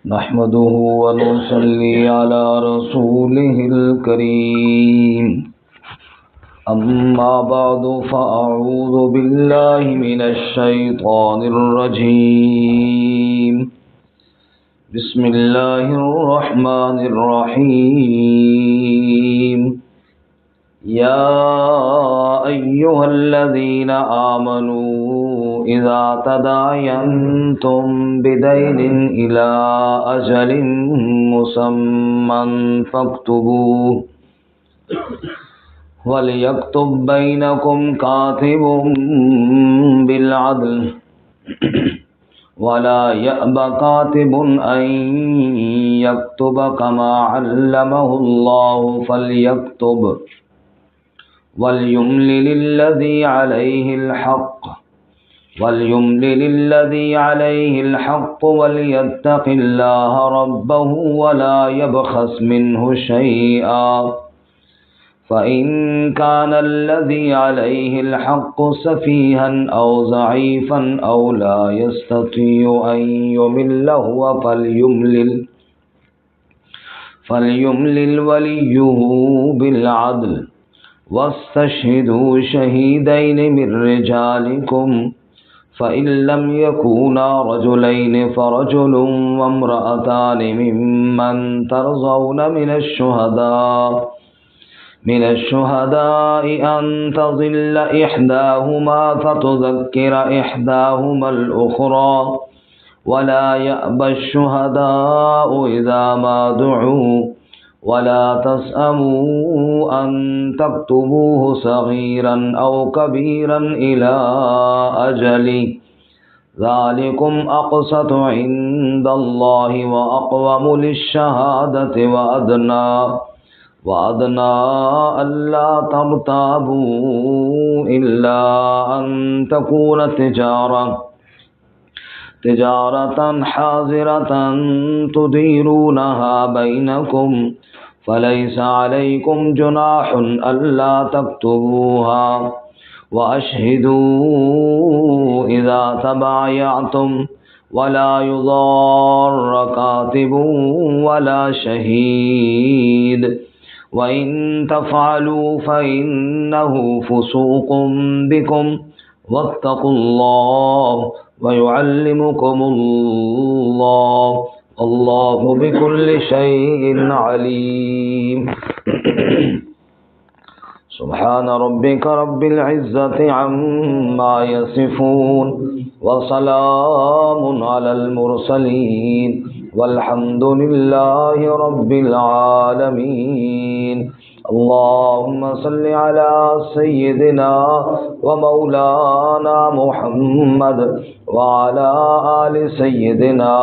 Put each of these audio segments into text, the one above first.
نحمده ونصلي على رسوله الكريم أما بعد فأعوذ بالله من الشيطان الرجيم بسم الله الرحمن الرحيم يا أيها الذين آمنوا إذا تداينتم بدين إلى أجل مسمى فاكتبوه وليكتب بينكم كاتب بالعدل ولا يأب كاتب أن يكتب كما علمه الله فليكتب وليملل الذي عليه الحق وليتق الله ربه ولا يبخس منه شيئا فإن كان الذي عليه الحق سفيها أو ضعيفا أو لا يستطيع أن يمل هو فليملل وليه بالعدل واستشهدوا شهيدين من رجالكم فإن لم يكونا رجلين فرجل وامرأتان ممن ترضون من الشهداء أن تضل إحداهما فتذكر إحداهما الأخرى ولا يأبى الشهداء إذا ما دعوا ولا تسأموا أن تكتبوه صغيرا أو كبيرا إلى أجله ذلكم أقسط عند الله وأقوم للشهادة وأدنى ألا ترتابوا إلا أن تكون تجارة حاضرة تديرونها بينكم فليس عليكم جناح ألا تكتبوها وأشهدوا إذا تبايعتم ولا يضار كاتب ولا شهيد وإن تفعلوا فإنه فسوق بكم واتقوا الله ويعلمكم الله والله بكل شيء عليم سبحان ربك رب العزة عما يصفون وسلام على المرسلين والحمد لله رب العالمين اللهم صل على سيدنا ومولانا محمد وعلى آل سيدنا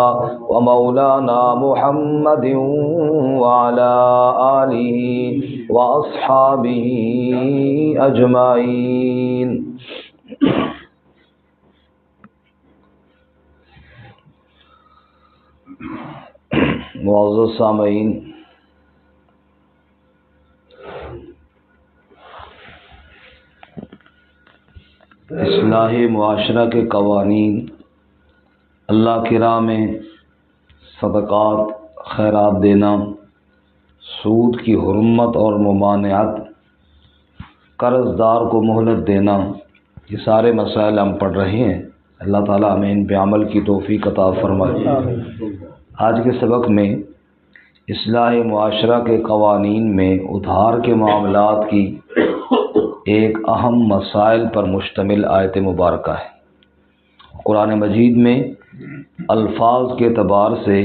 ومولانا محمد وعلى آله وأصحابه أجمعين معزز سامعین، اصلاح معاشرہ کے قوانین، اللہ کی راہ میں صدقات خیرات دینا، سود کی حرمت اور ممانعت، قرض دار کو مہلت دینا، یہ سارے مسائل ہم پڑھ رہے ہیں۔ اللہ تعالیٰ ہمیں ان پہ عمل کی توفیق عطا فرمائے۔ آج کے سبق میں اصلاح معاشرہ کے قوانین میں ادھار کے معاملات کی ایک اہم مسائل پر مشتمل آیت مبارکہ ہے۔ قرآن مجید میں الفاظ کے اعتبار سے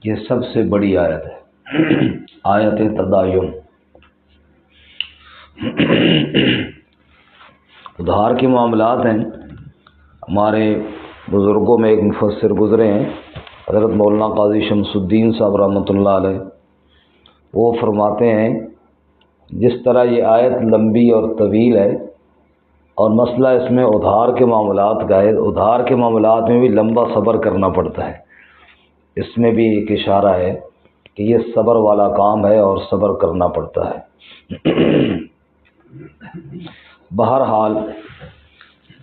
یہ سب سے بڑی آیت ہے، آیت تداین۔ ادھار کے معاملات ہیں۔ ہمارے بزرگوں میں ایک مفسر گزرے ہیں، حضرت مولانا قاضی شمس الدین صاحب رحمۃ اللہ علیہ، وہ فرماتے ہیں جس طرح یہ آیت لمبی اور طویل ہے اور مسئلہ اس میں ادھار کے معاملات کا ہے، ادھار کے معاملات میں بھی لمبا صبر کرنا پڑتا ہے۔ اس میں بھی ایک اشارہ ہے کہ یہ صبر والا کام ہے اور صبر کرنا پڑتا ہے۔ بہرحال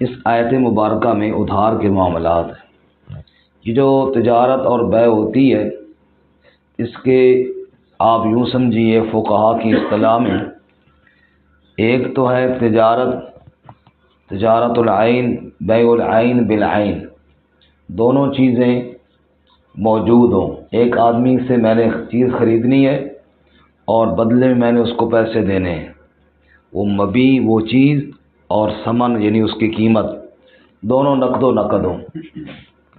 اس آیت مبارکہ میں ادھار کے معاملات ہیں۔ یہ جو تجارت اور بیع ہوتی ہے اس کے آپ یوں سمجھیے فقہا کی اصطلاح میں ایک تو ہے تجارت العین، بیع العین بالعین، دونوں چیزیں موجود ہوں، ایک آدمی سے میں نے چیز خریدنی ہے اور بدلے میں میں نے اس کو پیسے دینے ہیں، وہ مبیع وہ چیز اور ثمن یعنی اس کی قیمت دونوں نقد و نقد ہوں،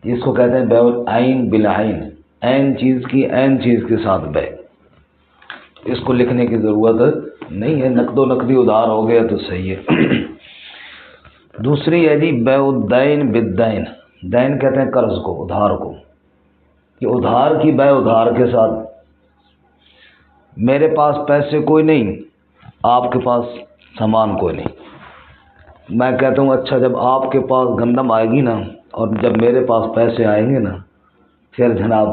اس کو کہتے ہیں بیع العین بالعین، عین چیز کی عین چیز کے ساتھ بیع۔ اس کو لکھنے کی ضرورت نہیں ہے، نقد و نقدی ادھار ہو گیا تو صحیح ہے۔ دوسری ہے جی بیع الدین بالدین، دین کہتے ہیں قرض کو، ادھار کو، کہ ادھار کی بیع ادھار کے ساتھ، میرے پاس پیسے کوئی نہیں، آپ کے پاس سامان کوئی نہیں، میں کہتا ہوں اچھا جب آپ کے پاس گندم آئے گی نا اور جب میرے پاس پیسے آئیں گے نا پھر جناب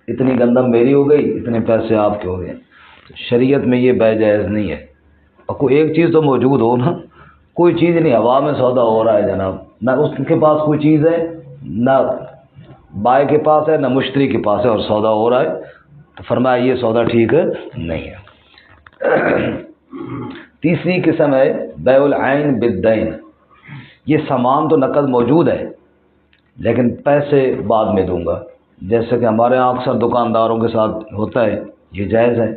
اتنی گندم میری ہو گئی، اتنے پیسے آپ کے ہو گئے۔ شریعت میں یہ بیع جائز نہیں ہے، اور کوئی ایک چیز تو موجود ہو نا، کوئی چیز نہیں، ہوا میں سودا ہو رہا ہے جناب، نہ اس کے پاس کوئی چیز ہے، نہ بائے کے پاس ہے، نہ مشتری کے پاس ہے، اور سودا ہو رہا ہے، تو فرمایا یہ سودا ٹھیک نہیں ہے۔ تیسری قسم ہے بیع العین بالدین، یہ سامان تو نقد موجود ہے لیکن پیسے بعد میں دوں گا، جیسے کہ ہمارے یہاں اکثر دکانداروں کے ساتھ ہوتا ہے، یہ جائز ہے،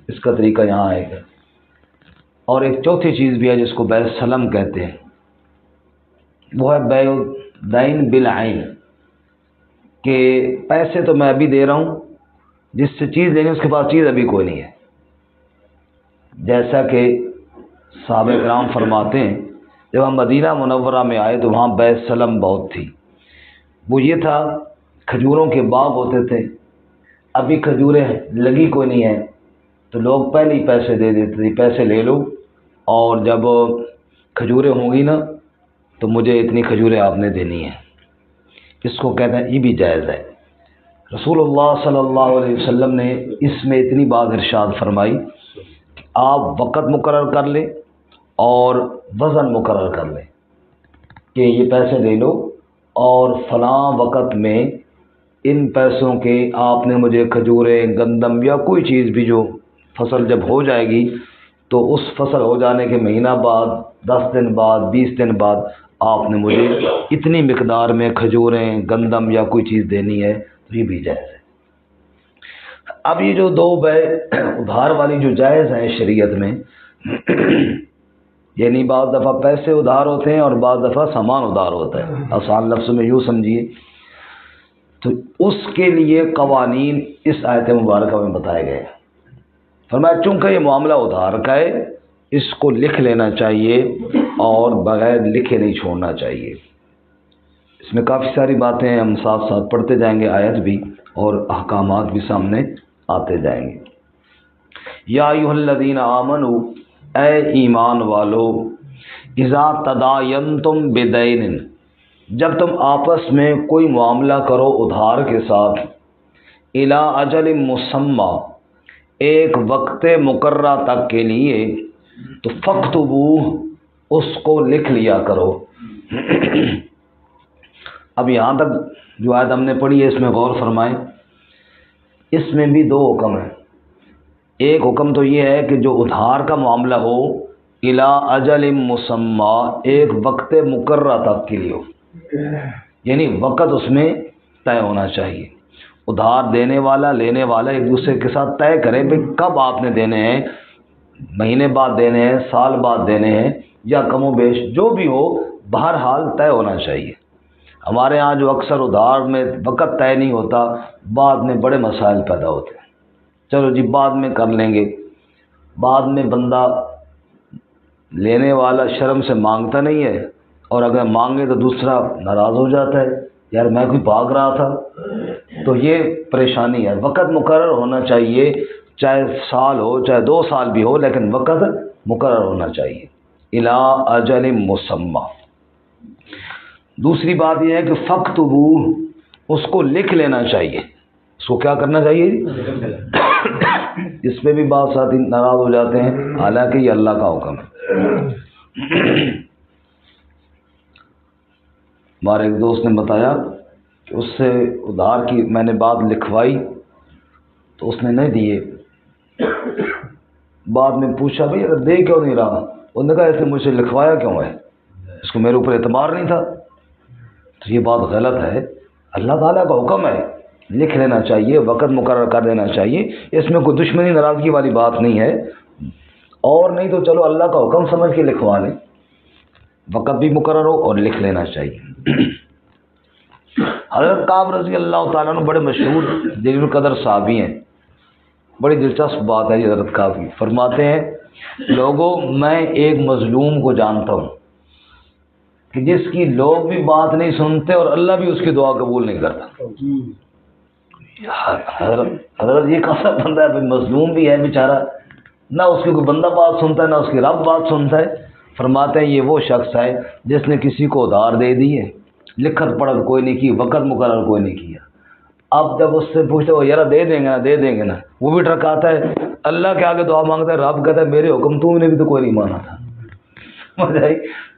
اس کا طریقہ یہاں آئے گا۔ اور ایک چوتھی چیز بھی ہے جس کو بیع السلم کہتے ہیں، وہ ہے بیع الدین بالعین، کہ پیسے تو میں ابھی دے رہا ہوں، جس سے چیز لینی اس کے پاس چیز ابھی کوئی نہیں ہے، جیسا کہ صحابہ کرام فرماتے ہیں جب ہم مدینہ منورہ میں آئے تو وہاں بیع السلم بہت تھی، وہ یہ تھا کھجوروں کے باغ ہوتے تھے، ابھی کھجوریں لگی کوئی نہیں ہے تو لوگ پہلے ہی پیسے دے دیتے تھے، پیسے لے لو اور جب کھجوریں ہوں گی نا تو مجھے اتنی کھجوریں آپ نے دینی ہیں، اس کو کہتے ہیں یہ بھی جائز ہے۔ رسول اللہ صلی اللہ علیہ وسلم نے اس میں اتنی بات ارشاد فرمائی کہ آپ وقت مقرر کر لیں اور وزن مقرر کر لیں کہ یہ پیسے لے لو اور فلاں وقت میں ان پیسوں کے آپ نے مجھے کھجوریں، گندم یا کوئی چیز بھی جو فصل جب ہو جائے گی تو اس فصل ہو جانے کے مہینہ بعد، 10 دن بعد، 20 دن بعد آپ نے مجھے اتنی مقدار میں کھجوریں، گندم یا کوئی چیز دینی ہے، تو یہ بھی جائز ہے۔ اب یہ جو دو بیع ادھار والی جو جائز ہیں شریعت میں، یعنی بعض دفعہ پیسے ادھار ہوتے ہیں اور بعض دفعہ سامان ادھار ہوتا ہے، آسان لفظ میں یوں سمجھیے، تو اس کے لیے قوانین اس آیت مبارکہ میں بتائے گئے۔ فرمایا چونکہ یہ معاملہ ادھار کا ہے اس کو لکھ لینا چاہیے اور بغیر لکھے نہیں چھوڑنا چاہیے۔ اس میں کافی ساری باتیں ہیں، ہم ساتھ ساتھ پڑھتے جائیں گے، آیت بھی اور احکامات بھی سامنے آتے جائیں گے۔ یا ایھا الذین آمنوا، اے ایمان والو، اذا تداینتم بدین، جب تم آپس میں کوئی معاملہ کرو ادھار کے ساتھ، الی اجل مسمی، ایک وقت مقررہ تک کے لیے، تو فاکتبوہ، اس کو لکھ لیا کرو۔ اب یہاں تک جو آیت ہم نے پڑھی ہے اس میں غور فرمائیں، اس میں بھی دو حکم ہیں۔ ایک حکم تو یہ ہے کہ جو ادھار کا معاملہ ہو الی اجل مسمی، ایک وقت مقررہ تک کے لیے ہو، یعنی وقت اس میں طے ہونا چاہیے، ادھار دینے والا لینے والا ایک دوسرے کے ساتھ طے کرے کہ کب آپ نے دینے ہیں، مہینے بعد دینے ہیں، سال بعد دینے ہیں، یا کم و بیش جو بھی ہو، بہرحال طے ہونا چاہیے۔ ہمارے ہاں جو اکثر ادھار میں وقت طے نہیں ہوتا، بعد میں بڑے مسائل پیدا ہوتے ہیں، چلو جی بعد میں کر لیں گے، بعد میں بندہ لینے والا شرم سے مانگتا نہیں ہے، اور اگر مانگے تو دوسرا ناراض ہو جاتا ہے، یار میں کوئی بھاگ رہا تھا، تو یہ پریشانی ہے۔ وقت مقرر ہونا چاہیے، چاہے سال ہو چاہے 2 سال بھی ہو، لیکن وقت مقرر ہونا چاہیے، الی اجل مسمی۔ دوسری بات یہ ہے کہ فاکتبوہ، اس کو لکھ لینا چاہیے۔ اس کو کیا کرنا چاہیے؟ اس پہ بھی بعض ساتھی ناراض ہو جاتے ہیں، حالانکہ یہ اللہ کا حکم ہے۔ ہمارے ایک دوست نے بتایا کہ اس سے ادھار کی میں نے بات لکھوائی تو اس نے نہیں دیے. بعد میں پوچھا بھائی اگر دے کیوں نہیں رہا؟ انہوں نے کہا ایسے مجھ سے لکھوایا کیوں ہے، اس کو میرے اوپر اعتبار نہیں تھا. تو یہ بات غلط ہے. اللہ تعالیٰ کا حکم ہے، لکھ لینا چاہیے، وقت مقرر کر دینا چاہیے. اس میں کوئی دشمنی ناراضگی والی بات نہیں ہے. اور نہیں تو چلو اللہ کا حکم سمجھ کے لکھوا لیں، وقت بھی مقرر ہو اور لکھ لینا چاہیے. حضرت کعب رضی اللہ تعالیٰ عنہ بڑے مشہور جلیل القدر صحابی ہیں. بڑی دلچسپ بات ہے یہ حضرت کعب کی. فرماتے ہیں لوگوں میں ایک مظلوم کو جانتا ہوں کہ جس کی لوگ بھی بات نہیں سنتے اور اللہ بھی اس کی دعا قبول نہیں کرتا. حضرت یہ کیسا بندہ ہے؟ مظلوم بھی ہے بیچارہ، نہ اس کی کوئی بندہ بات سنتا ہے نہ اس کی رب بات سنتا ہے. فرماتے ہیں یہ وہ شخص ہے جس نے کسی کو ادھار دے دی ہے، لکھت پڑھت کوئی نہیں کی، وقت مقرر کوئی نہیں کیا. اب جب اس سے پوچھتے ہو یار دے دیں گے نا، دے دیں گے نا، وہ بھی ٹرکاتا ہے، اللہ کے آگے دعا مانگتا ہے. رب کہتا ہے میرے حکم تو نے بھی تو کوئی نہیں مانا تھا.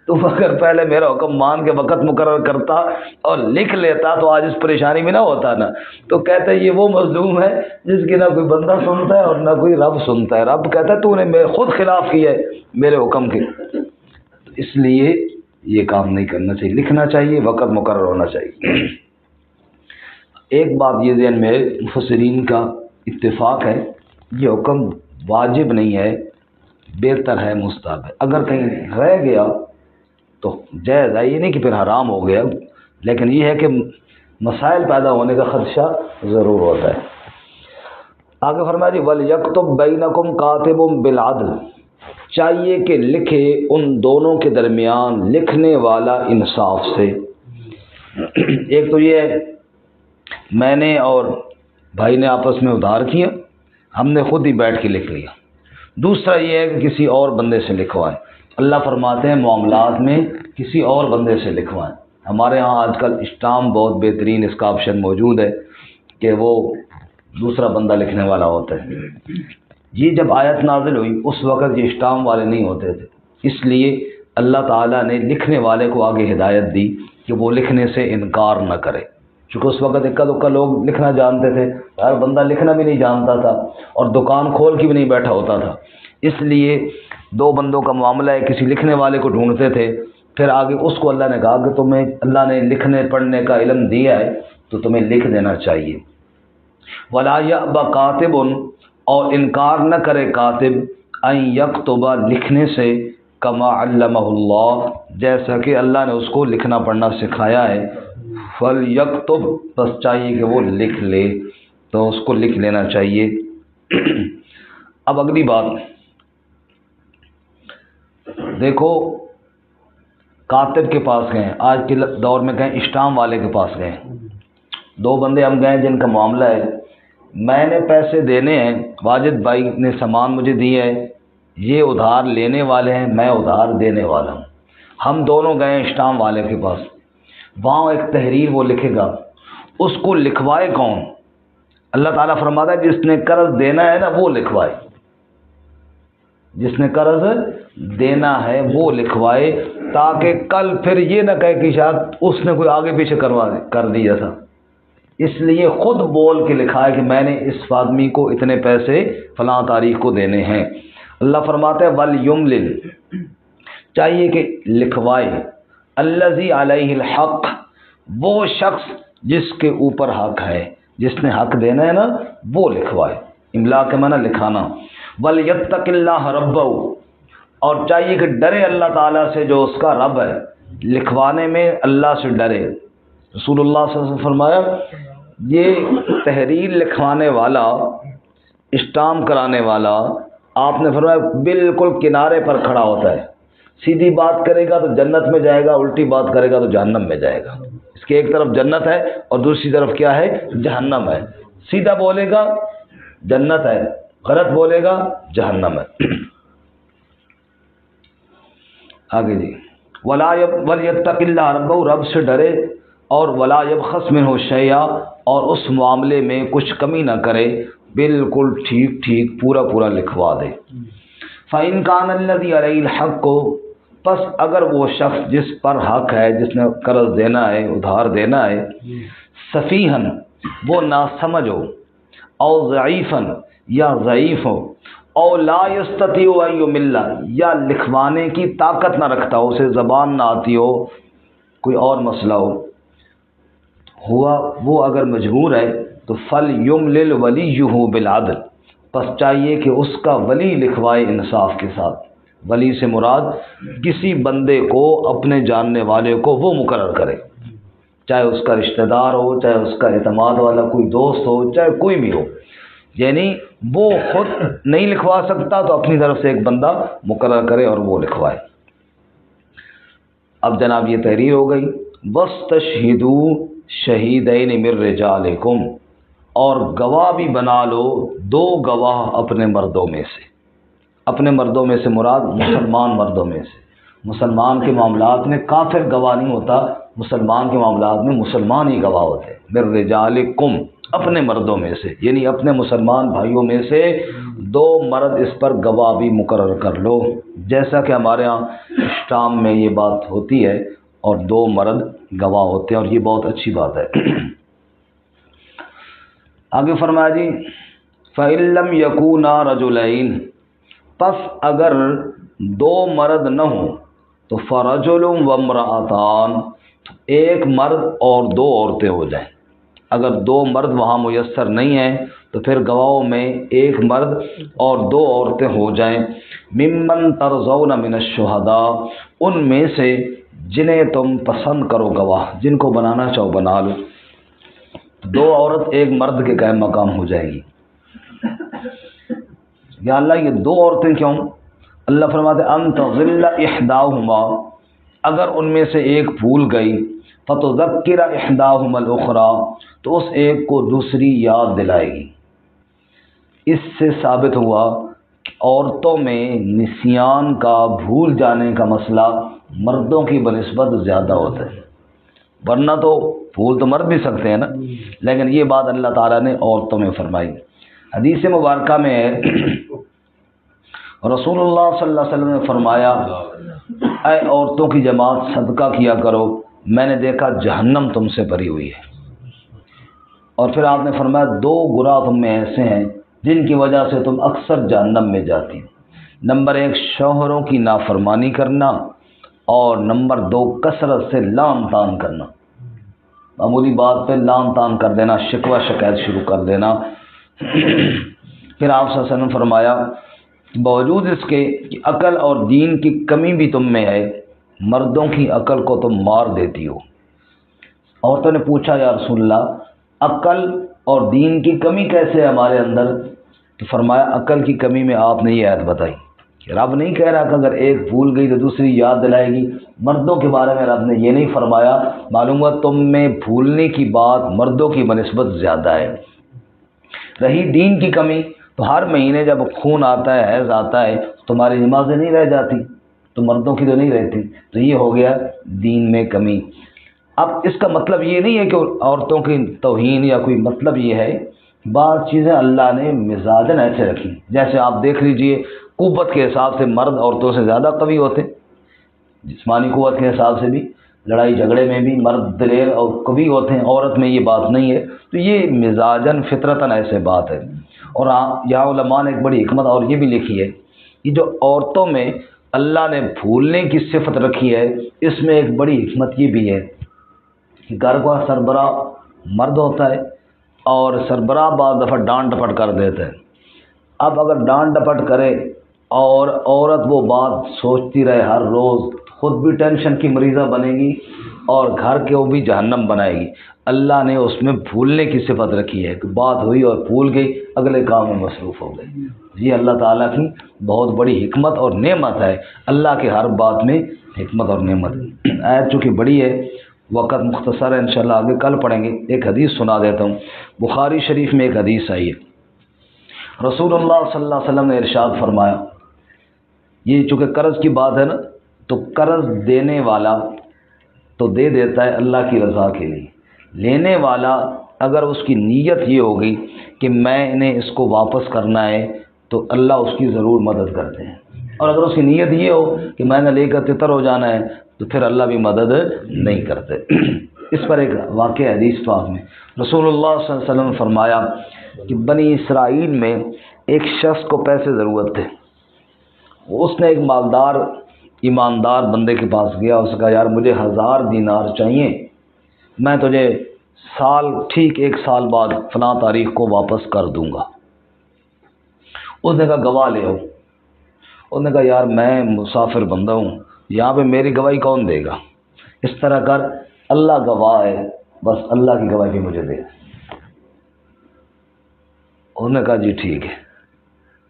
تم اگر پہلے میرا حکم مان کے وقت مقرر کرتا اور لکھ لیتا تو آج اس پریشانی میں نہ ہوتا نا. تو کہتا ہے یہ وہ مظلوم ہے جس کی نہ کوئی بندہ سنتا ہے اور نہ کوئی رب سنتا ہے. رب کہتا ہے تو نے خود خلاف کیا ہے میرے حکم کے. اس لیے یہ کام نہیں کرنا چاہیے، لکھنا چاہیے، وقت مقرر ہونا چاہیے. ایک بات یہ ذہن میں مفسرین کا اتفاق ہے، یہ حکم واجب نہیں ہے، بہتر ہے، مستحب ہے. اگر کہیں رہ گیا تو جائز ہے، یہ نہیں کہ پھر حرام ہو گیا، لیکن یہ ہے کہ مسائل پیدا ہونے کا خدشہ ضرور ہوتا ہے. آگے فرمایا جی وَلْيَكْتُبْ بَيْنَكُمْ كَاتِبٌ بِالْعَدْلِ، چاہیے کہ لکھے ان دونوں کے درمیان لکھنے والا انصاف سے. ایک تو یہ ہے میں نے اور بھائی نے آپس میں ادھار کیا، ہم نے خود ہی بیٹھ کے لکھ لیا. دوسرا یہ ہے کہ کسی اور بندے سے لکھوائیں. اللہ فرماتے ہیں معاملات میں کسی اور بندے سے لکھوائیں. ہمارے ہاں آج کل اسٹامپ بہت بہترین اس کا آپشن موجود ہے کہ وہ دوسرا بندہ لکھنے والا ہوتا ہے. یہ جب آیت نازل ہوئی اس وقت یہ اسٹامپ والے نہیں ہوتے تھے، اس لیے اللہ تعالیٰ نے لکھنے والے کو آگے ہدایت دی کہ وہ لکھنے سے انکار نہ کرے. چونکہ اس وقت اکا دکا لوگ لکھنا جانتے تھے، ہر بندہ لکھنا بھی نہیں جانتا تھا اور دکان کھول کے بھی نہیں بیٹھا ہوتا تھا. اس لیے دو بندوں کا معاملہ ہے، کسی لکھنے والے کو ڈھونڈتے تھے. پھر آگے اس کو اللہ نے کہا کہ تمہیں اللہ نے لکھنے پڑھنے کا علم دیا ہے تو تمہیں لکھ دینا چاہیے. وَلَا يَأْبَ كَاتِبٌ، اور انکار نہ کرے کاتب، ان یکتب، لکھنے سے، کما علمہ اللہ، جیسا کہ اللہ نے اس کو لکھنا پڑھنا سکھایا ہے. فلیکتب، بس چاہیے کہ وہ لکھ لے، تو اس کو لکھ لینا چاہیے. اب اگلی بات دیکھو، کاتب کے پاس گئے، آج کے دور میں گئے اسٹامپ والے کے پاس گئے. دو بندے ہم گئے جن کا معاملہ ہے میں نے پیسے دینے ہیں، واجد بھائی نے سامان مجھے دیا ہے، یہ ادھار لینے والے ہیں، میں ادھار دینے والا ہوں. ہم دونوں گئے اسٹامپ والے کے پاس. وہاں ایک تحریر وہ لکھے گا، اس کو لکھوائے کون؟ اللہ تعالیٰ فرماتا ہے جس نے قرض دینا ہے نا وہ لکھوائے، جس نے قرض دینا ہے وہ لکھوائے، تاکہ کل پھر یہ نہ کہے کہ شاید اس نے کوئی آگے پیچھے کر دیا تھا. اس لیے خود بول کے لکھا ہے کہ میں نے اس آدمی کو اتنے پیسے فلاں تاریخ کو دینے ہیں. اللہ فرماتا ہے وَلْيُمْلِلْ، چاہیے کہ لکھوائے، الذی علیہ الحق، وہ شخص جس کے اوپر حق ہے، جس نے حق دینا ہے نا وہ لکھوائے. املا کے معنی لکھانا. وَلْيَتَّقِ اللَّهَ رَبَّهُ، اور چاہیے کہ ڈرے اللہ تعالیٰ سے جو اس کا رب ہے. لکھوانے میں اللہ سے ڈرے. رسول اللہ صلی اللہ علیہ وسلم فرمایا یہ تحریر لکھوانے والا، اسٹامپ کرانے والا، آپ نے فرمایا بالکل کنارے پر کھڑا ہوتا ہے. سیدھی بات کرے گا تو جنت میں جائے گا، الٹی بات کرے گا تو جہنم میں جائے گا. اس کے ایک طرف جنت ہے اور دوسری طرف کیا ہے؟ جہنم ہے. سیدھا بولے گا جنت ہے، غلط بولے گا جہنم ہے. آگے جی وَلْيَتَّقِ اللَّهَ رَبَّهُ، رب سے ڈرے، اور وَلَا يَبْخَسْ مِنْهُ شَيْئًا، اور اس معاملے میں کچھ کمی نہ کرے، بالکل ٹھیک ٹھیک پورا پورا لکھوا دے. فَإِنْ كَانَ الَّذِي عَلَيْهِ الْحَقُّ، پس اگر وہ شخص جس پر حق ہے، جس نے قرض دینا ہے، ادھار دینا ہے، سفیہن، وہ ناسمجھ ہو، او ضعیفا یا ضعیف ہو، او لا یستطیع ان یمل یا لکھوانے کی طاقت نہ رکھتا ہو، اسے زبان نہ آتی ہو، کوئی اور مسئلہ ہوا وہ اگر مجبور ہے تو فلیملل ولیہ بالعدل، پس چاہیے کہ اس کا ولی لکھوائے انصاف کے ساتھ۔ ولی سے مراد کسی بندے کو اپنے جاننے والے کو وہ مقرر کرے، چاہے اس کا رشتہ دار ہو، چاہے اس کا اعتماد والا کوئی دوست ہو، چاہے کوئی بھی ہو، یعنی وہ خود نہیں لکھوا سکتا تو اپنی طرف سے ایک بندہ مقرر کرے اور وہ لکھوائے۔ اب جناب یہ تحریر ہو گئی۔ وَاسْتَشْهِدُوا شَهِيدَيْنِ مِن رِّجَالِكُمْ، اور گواہ بھی بنا لو دو گواہ اپنے مردوں میں سے۔ اپنے مردوں میں سے مراد مسلمان مردوں میں سے۔ مسلمان کے معاملات میں کافر گواہ نہیں ہوتا، مسلمان کے معاملات میں مسلمان ہی گواہ ہوتے ہیں۔ مِن رِّجَالِكُمْ، اپنے مردوں میں سے، یعنی اپنے مسلمان بھائیوں میں سے دو مرد اس پر گواہ بھی مقرر کر لو، جیسا کہ ہمارے ہاں شام میں یہ بات ہوتی ہے اور دو مرد گواہ ہوتے ہیں، اور یہ بہت اچھی بات ہے۔ آگے فرمایا جی فَإِن لَّمْ يَكُونَا رَجُلَيْنِ، پس اگر دو مرد نہ ہوں تو فَرَجُلٌ وَامْرَأَتَانِ، ایک مرد اور دو عورتیں ہو جائیں۔ اگر دو مرد وہاں میسر نہیں ہیں تو پھر گواہوں میں ایک مرد اور دو عورتیں ہو جائیں۔ ممن ترضون من الشہداء، ان میں سے جنہیں تم پسند کرو گواہ، جن کو بنانا چاہو بنا لو۔ دو عورت ایک مرد کے قائم مقام ہو جائے گی۔ یا اللہ یہ دو عورتیں کیوں؟ اللہ فرماتے ان تضل احداہما، اگر ان میں سے ایک بھول گئی، فتذکر احداہما الاخری، تو اس ایک کو دوسری یاد دلائے گی۔ اس سے ثابت ہوا کہ عورتوں میں نسیان کا، بھول جانے کا مسئلہ مردوں کی بنسبت زیادہ ہوتا ہے، ورنہ تو بھول تو مرد بھی سکتے ہیں نا، لیکن یہ بات اللہ تعالیٰ نے عورتوں میں فرمائی۔ حدیث مبارکہ میں رسول اللہ صلی اللہ علیہ وسلم نے فرمایا اے عورتوں کی جماعت صدقہ کیا کرو، میں نے دیکھا جہنم تم سے بھری ہوئی ہے۔ اور پھر آپ نے فرمایا دو گناہ تم میں ایسے ہیں جن کی وجہ سے تم اکثر جہنم میں جاتی۔ نمبر ایک شوہروں کی نافرمانی کرنا، اور نمبر دو کثرت سے لام تان کرنا، معمولی بات پہ لام تان کر دینا، شکوہ شکایت شروع کر دینا۔ پھر آپ صلی اللہ علیہ وسلم نے فرمایا باوجود اس کے کہ عقل اور دین کی کمی بھی تم میں ہے، مردوں کی عقل کو تم مار دیتی ہو۔ عورتوں نے پوچھا یا رسول اللہ عقل اور دین کی کمی کیسے ہے ہمارے اندر؟ تو فرمایا عقل کی کمی میں آپ نے یہ آیت بتائی کہ رب نہیں کہہ رہا کہ اگر ایک بھول گئی تو دوسری یاد دلائے گی۔ مردوں کے بارے میں رب نے یہ نہیں فرمایا، معلوم ہوا تم میں بھولنے کی بات مردوں کی بنسبت زیادہ ہے۔ رہی دین کی کمی، تو ہر مہینے جب خون آتا ہے، حیض آتا ہے، تمہاری نمازیں نہیں رہ جاتی، تو مردوں کی تو نہیں رہتی، تو یہ ہو گیا دین میں کمی۔ اب اس کا مطلب یہ نہیں ہے کہ عورتوں کی توہین یا کوئی مطلب یہ ہے، بعض چیزیں اللہ نے مزاجن ایسے رکھی، جیسے آپ دیکھ لیجئے قوت کے حساب سے مرد عورتوں سے زیادہ قوی ہوتے، جسمانی قوت کے حساب سے بھی، لڑائی جھگڑے میں بھی مرد دلیر اور قوی ہوتے ہیں، عورت میں یہ بات نہیں ہے، تو یہ مزاجن فطرتاً ایسے بات ہے۔ اور یہاں علماء نے ایک بڑی حکمت اور یہ بھی لکھی ہے کہ جو عورتوں میں اللہ نے بھولنے کی صفت رکھی ہے، اس میں ایک بڑی حکمت یہ بھی ہے کہ گھر کا سربراہ مرد ہوتا ہے، اور سربراہ بعض دفعہ ڈانٹ ڈپٹ کر دیتا ہے۔ اب اگر ڈانٹ ڈپٹ کرے اور عورت وہ بات سوچتی رہے ہر روز، خود بھی ٹینشن کی مریضہ بنے گی اور گھر کے وہ بھی جہنم بنائے گی۔ اللہ نے اس میں بھولنے کی صفت رکھی ہے کہ بات ہوئی اور بھول گئی، اگلے کام میں مصروف ہو گئی۔ یہ اللہ تعالیٰ کی بہت بڑی حکمت اور نعمت ہے، اللہ کے ہر بات میں حکمت اور نعمت ہے۔ آیت چونکہ بڑی ہے، وقت مختصر ہے، انشاءاللہ آگے کل پڑھیں گے۔ ایک حدیث سنا دیتا ہوں، بخاری شریف میں ایک حدیث آئی ہے، رسول اللہ صلی اللہ علیہ وسلم نے ارشاد فرمایا، یہ چونکہ قرض کی بات ہے نا، تو قرض دینے والا تو دے دیتا ہے اللہ کی رضا کے لیے، لینے والا اگر اس کی نیت یہ ہوگی کہ میں نے اس کو واپس کرنا ہے تو اللہ اس کی ضرور مدد کرتے ہیں، اور اگر اس کی نیت یہ ہو کہ میں نے لے کر تتر ہو جانا ہے تو پھر اللہ بھی مدد نہیں کرتے۔ اس پر ایک واقعہ حدیث پاک میں رسول اللہ صلی اللہ علیہ وسلم نے فرمایا کہ بنی اسرائیل میں ایک شخص کو پیسے ضرورت تھے. اس نے ایک مالدار ایماندار بندے کے پاس گیا. اس نے کہا یار مجھے 1000 دینار چاہیے، میں تجھے ٹھیک 1 سال بعد فلاں تاریخ کو واپس کر دوں گا. اس نے کہا گواہ لے آؤ. اس نے کہا یار میں مسافر بندہ ہوں، یہاں پہ میری گواہی کون دے گا؟ اس طرح کر، اللہ گواہ ہے، بس اللہ کی گواہی بھی مجھے دے. انہوں نے کہا جی ٹھیک ہے،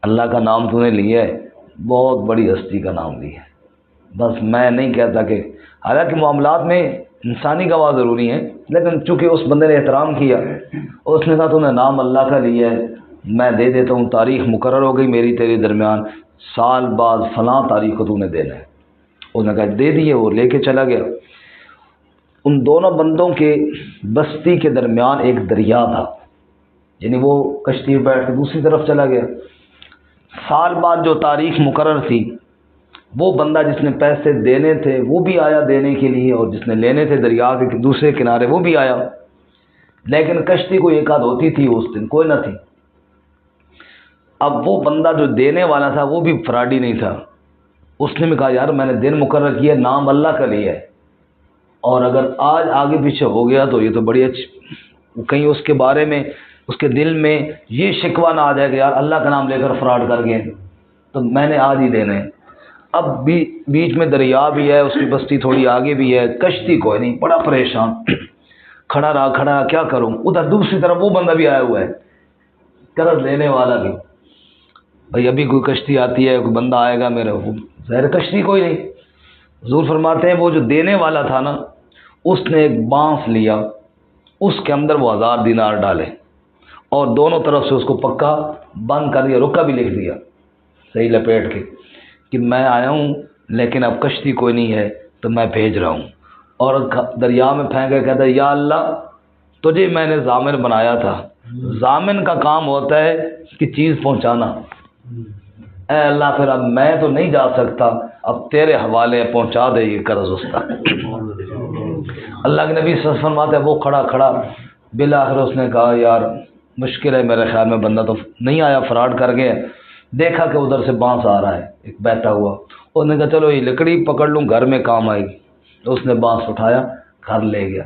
اللہ کا نام تو نے لیا ہے، بہت بڑی ہستی کا نام لیا ہے، بس میں نہیں کہتا کہ حالانکہ معاملات میں انسانی گواہ ضروری ہیں، لیکن چونکہ اس بندے نے احترام کیا، اس نے کہا تو نے نام اللہ کا لیا ہے، میں دے دیتا ہوں، تاریخ مقرر ہو گئی میری تیرے درمیان، سال بعد فلاں تاریخ کو تو نے دینا ہے. اس نے کہا دے دیے. وہ لے کے چلا گیا. ان دونوں بندوں کے بستی کے درمیان ایک دریا تھا، یعنی وہ کشتی میں بیٹھ کے دوسری طرف چلا گیا. سال بعد جو تاریخ مقرر تھی، وہ بندہ جس نے پیسے دینے تھے وہ بھی آیا دینے کے لیے، اور جس نے لینے تھے دریا کے دوسرے کنارے وہ بھی آیا، لیکن کشتی کو ایک آدھ ہوتی تھی، اس دن کوئی نہ تھی. اب وہ بندہ جو دینے والا تھا وہ بھی فراڈی نہیں تھا. اس نے بھی کہا یار میں نے دن مقرر کیا، نام اللہ کا لیا ہے، اور اگر آج آگے پیچھے ہو گیا تو یہ تو بڑی اچھی، کہیں اس کے بارے میں اس کے دل میں یہ شکوہ نہ آ جائے کہ یار اللہ کا نام لے کر فراڈ کر گئے، تو میں نے آج ہی دینے. اب بیچ میں دریا بھی ہے، اس کی بستی تھوڑی آگے بھی ہے، کشتی کوئی نہیں، بڑا پریشان کھڑا رہا کیا کروں. ادھر دوسری طرف وہ بندہ بھی آیا ہوا ہے، قرض لینے والا بھی. بھائی ابھی کوئی کشتی آتی ہے، کوئی بندہ آئے گا میرے، ظاہر کشتی کوئی نہیں. حضور فرماتے ہیں وہ جو دینے والا تھا نا، اس نے ایک بانس لیا، اس کے اندر وہ 1000 دینار ڈالے اور دونوں طرف سے اس کو پکا بند کر دیا، رکا بھی لکھ دیا صحیح لپیٹ کے کہ میں آیا ہوں لیکن اب کشتی کوئی نہیں ہے تو میں بھیج رہا ہوں. اور دریا میں پھینک کے کہتا ہے یا اللہ تجھے میں نے ضامن بنایا تھا، ضامن کا کام ہوتا ہے کہ چیز پہنچانا، اے اللہ پھر اب میں تو نہیں جا سکتا، اب تیرے حوالے پہنچا دے یہ قرض اس کا. اللہ کے نبی صلی اللہ علیہ وسلم فرماتے ہیں وہ کھڑا بالآخر اس نے کہا یار مشکل ہے، میرے خیال میں بندہ تو نہیں آیا، فراڈ کر گیا. دیکھا کہ ادھر سے بانس آ رہا ہے ایک بیٹھا ہوا، اس نے کہا چلو یہ لکڑی پکڑ لوں، گھر میں کام آئے گی. تو اس نے بانس اٹھایا گھر لے گیا.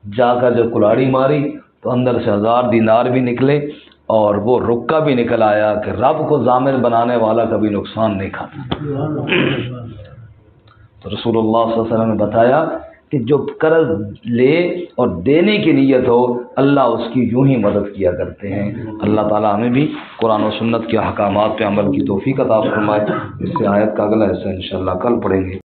جا کر جب کلاڑی ماری تو اندر سے 1000 دینار بھی نکلے اور وہ رکا بھی نکل آیا کہ رب کو ضامن بنانے والا کبھی نقصان نہیں کھاتا. تو رسول اللہ صلی اللہ علیہ وسلم نے بتایا کہ جو قرض لے اور دینے کی نیت ہو، اللہ اس کی یوں ہی مدد کیا کرتے ہیں. اللہ تعالیٰ ہمیں بھی قرآن و سنت کے احکامات پہ عمل کی توفیق عطا فرمائے. اس سے آیت کا اگلا حصہ انشاءاللہ کل پڑھیں گے.